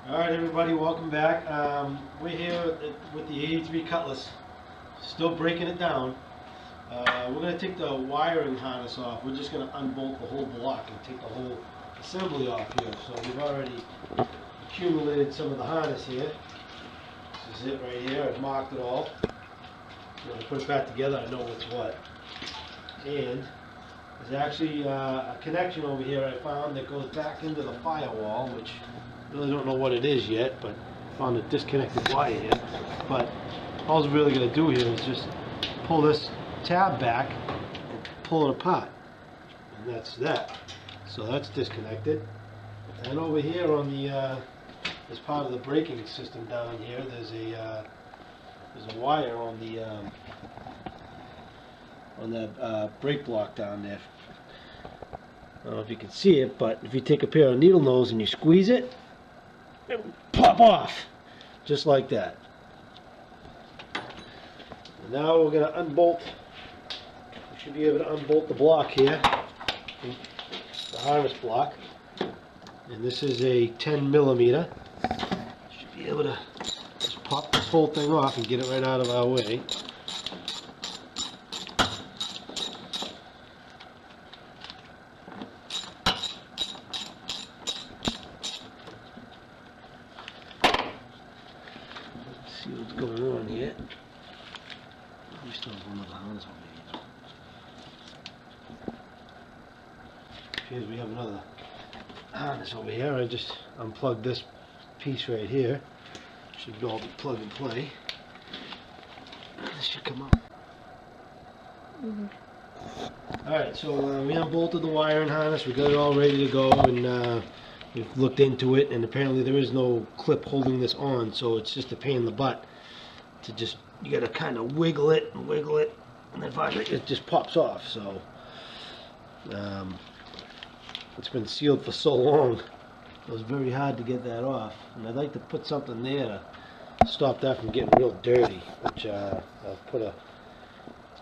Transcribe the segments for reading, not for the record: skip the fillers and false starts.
Alright everybody, welcome back. We're here with the 83 Cutlass, still breaking it down. We're going to take the wiring harness off. We're just going to unbolt the whole block and take the whole assembly off here. So we've already accumulated some of the harness here. This is it right here. I've marked it all. When I put it back together, I know what's what. And there's actually a connection over here I found that goes back into the firewall, which I really don't know what it is yet, but I found a disconnected wire here. But all we're really going to do here is just pull this tab back and pull it apart. And that's that. So that's disconnected. And over here on the, as part of the braking system down here, there's a wire on the brake block down there. I don't know if you can see it, but if you take a pair of needle nose and you squeeze it, it will pop off, just like that. And now we're going to unbolt. We should be able to unbolt the block here, the harness block. And this is a 10 millimeter. Should be able to just pop this whole thing off and get it right out of our way. See what's going on here. We still have one of the harness over here. We have another harness over here. I just unplugged this piece right here. Should all be plug and play. This should come up. Alright, so we unbolted the wiring harness. We got it all ready to go, and we've looked into it, and apparently there is no clip holding this on, so it's just a pain in the butt to just, you gotta kind of wiggle it, and then finally it just pops off. So it's been sealed for so long, it was very hard to get that off, and I'd like to put something there to stop that from getting real dirty, which I'll put a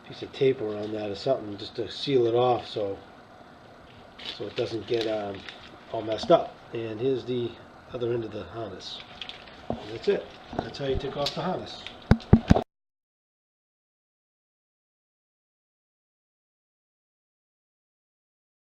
piece of tape around that or something just to seal it off, so it doesn't get all messed up. And here's the other end of the harness. And that's it. That's how you take off the harness.